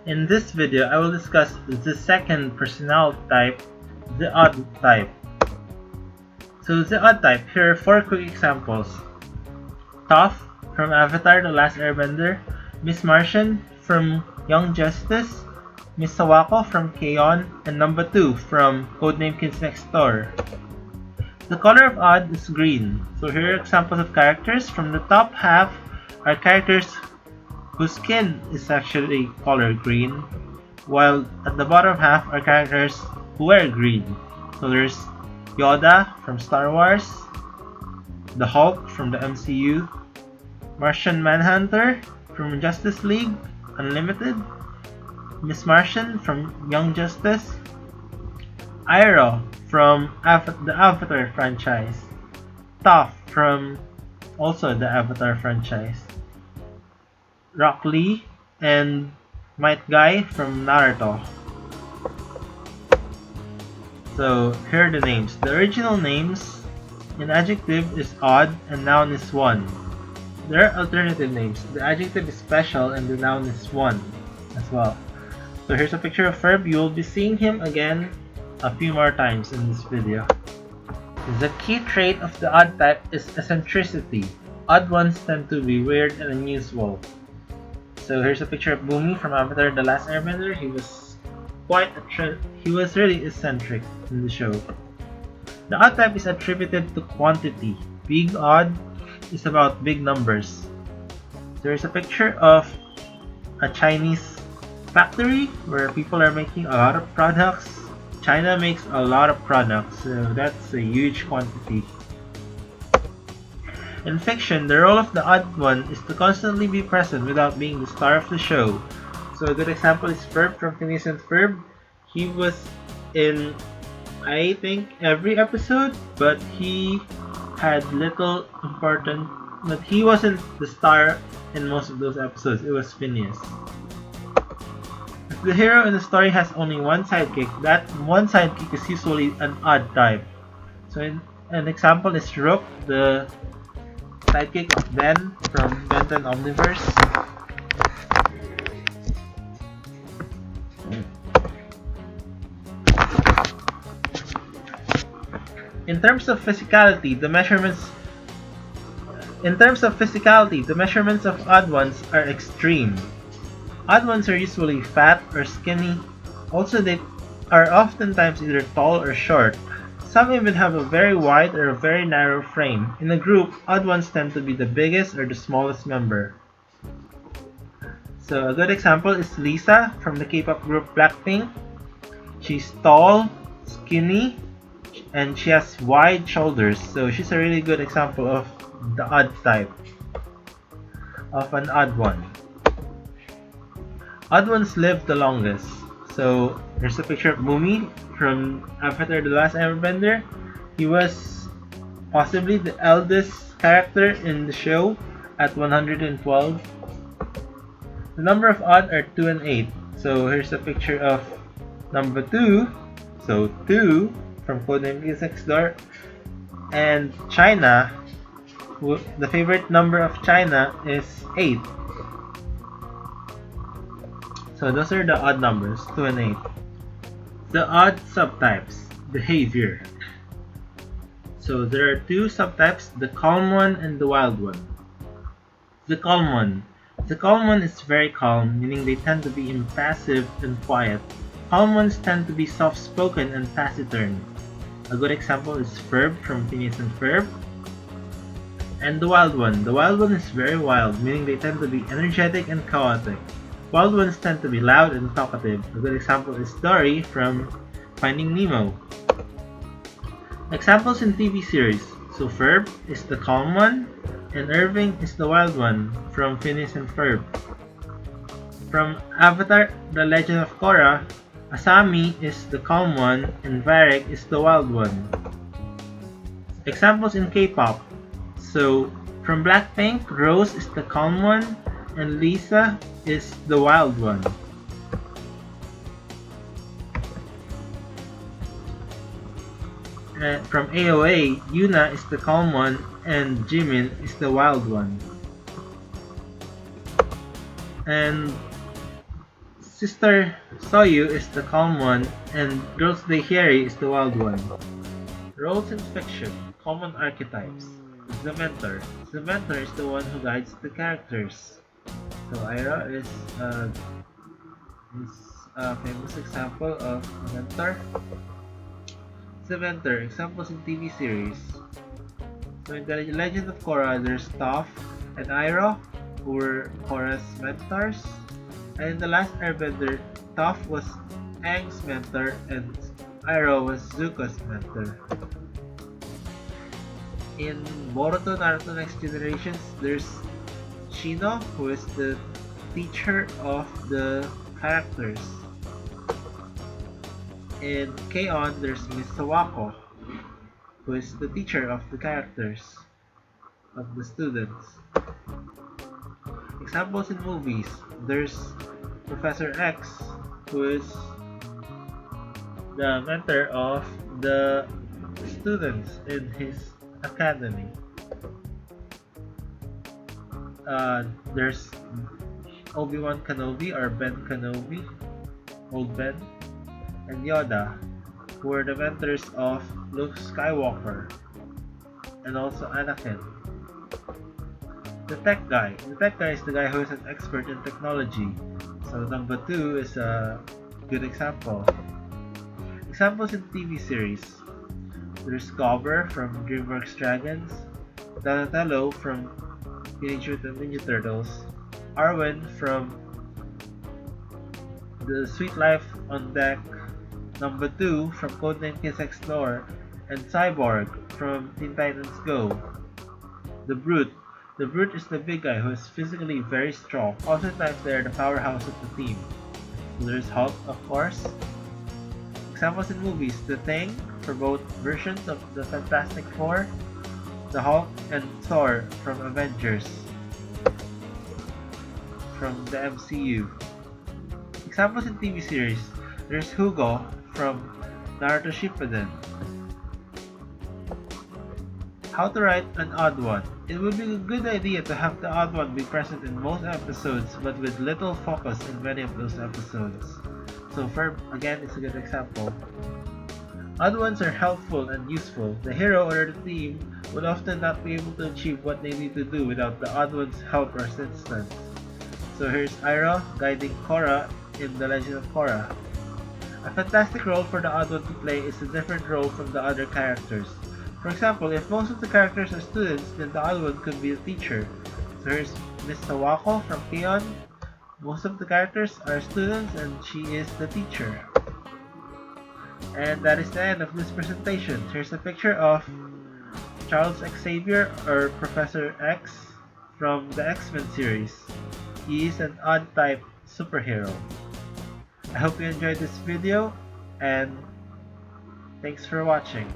In this video, I will discuss the second personality type, the odd type. So the odd type, here are 4 quick examples. Toph from Avatar The Last Airbender, Miss Martian from Young Justice, Miss Sawako from K-On!, and number 2 from Codename Kids Next Door. The color of odd is green. So here are examples of characters. From the top half are characters whose skin is actually colored green, while at the bottom half are characters who wear green. So there's Yoda from Star Wars, the Hulk from the MCU, Martian Manhunter from Justice League Unlimited, Miss Martian from Young Justice, Iroh from the Avatar franchise, Toph from also the Avatar franchise, Rock Lee, and Might Guy from Naruto. So here are the names. The original names in adjective is odd and noun is one. There are alternative names. The adjective is special and the noun is one as well. So here's a picture of Ferb. You will be seeing him again a few more times in this video. The key trait of the odd type is eccentricity. Odd ones tend to be weird and unusual. So here's a picture of Boomy from Avatar The Last Airbender. He was really eccentric in the show. The odd type is attributed to quantity. Being odd is about big numbers. There's a picture of a Chinese factory where people are making a lot of products. China makes a lot of products, so that's a huge quantity. In fiction, the role of the odd one is to constantly be present without being the star of the show. So a good example is Ferb from Phineas and Ferb. He was in, I think, every episode, but he had little importance. But he wasn't the star in most of those episodes. It was Phineas. If the hero in the story has only one sidekick, that one sidekick is usually an odd type. So an example is Rook, the sidekick of Ben from Ben 10 Omniverse. In terms of physicality, the measurements of odd ones are extreme. Odd ones are usually fat or skinny. Also, they are oftentimes either tall or short. Some even have a very wide or a very narrow frame. In a group, odd ones tend to be the biggest or the smallest member. So a good example is Lisa from the K-pop group Blackpink. She's tall, skinny, and she has wide shoulders. So she's a really good example of the odd type, of an odd one. Odd ones live the longest. So there's a picture of Boomy from Avatar The Last Airbender. He was possibly the eldest character in the show at 112. The number of odd are 2 and 8. So here's a picture of number 2. So 2 from Codename Kids Next Door. And China, the favorite number of China is 8. So those are the odd numbers, 2 and 8. The odd subtypes, behavior. So there are 2 subtypes, the calm one and the wild one. The calm one. The calm one is very calm, meaning they tend to be impassive and quiet. Calm ones tend to be soft-spoken and taciturn. A good example is Ferb from Phineas and Ferb. And the wild one. The wild one is very wild, meaning they tend to be energetic and chaotic. Wild ones tend to be loud and talkative. A good example is Dory from Finding Nemo. Examples in TV series. So Ferb is the calm one, and Irving is the wild one from Phineas and Ferb. From Avatar The Legend of Korra, Asami is the calm one, and Varric is the wild one. Examples in K-pop. So from Blackpink, Rose is the calm one, and Lisa is the wild one. And from AOA, Yuna is the calm one and Jimin is the wild one. And Sister Soyu is the calm one, and Girls Day Harry is the wild one. Roles in fiction, common archetypes. The mentor. The mentor is the one who guides the characters. So Ira is a famous example of a mentor. The mentor, examples in TV series. So in the Legend of Korra, there's Toph and Iroh, who were Korra's mentors. And in The Last Airbender, Toph was Aang's mentor and Iroh was Zuko's mentor. In Boruto Naruto Next Generations, there's Shino, who is the teacher of the characters. In K-On!, there's Miss Sawako, who is the teacher of the characters, of the students. Examples in movies, there's Professor X, who is the mentor of the students in his academy. There's Obi-Wan Kenobi or Ben Kenobi, Old Ben, and Yoda, who were the mentors of Luke Skywalker and also Anakin. The tech guy. The tech guy is the guy who is an expert in technology. So number 2 is a good example. Examples in TV series. There's Gobber from DreamWorks Dragons, Donatello from Teenage Mutant Ninja Turtles, Arwen from The Sweet Life on Deck, number 2 from Codename Kiss Explore, and Cyborg from Teen Titans Go. The Brute. The Brute is the big guy who is physically very strong. Oftentimes they are the powerhouse of the team. So there's Hulk, of course. Examples in movies. The Thing for both versions of the Fantastic Four, the Hulk, and Thor from Avengers from the MCU. Examples in TV series. There's Hugo from Naruto Shippuden. How to write an odd one. It would be a good idea to have the odd one be present in most episodes, but with little focus in many of those episodes. So Ferb, again, is a good example. Odd ones are helpful and useful. The hero or the team would often not be able to achieve what they need to do without the odd one's help or assistance. So here's Iroh guiding Korra in The Legend of Korra. A fantastic role for the odd one to play is a different role from the other characters. For example, if most of the characters are students, then the odd one could be a teacher. So here's Miss Sawako from K-On! Most of the characters are students and she is the teacher. And that is the end of this presentation. Here's a picture of Charles Xavier or Professor X from the X-Men series. He is an odd type superhero. I hope you enjoyed this video and thanks for watching.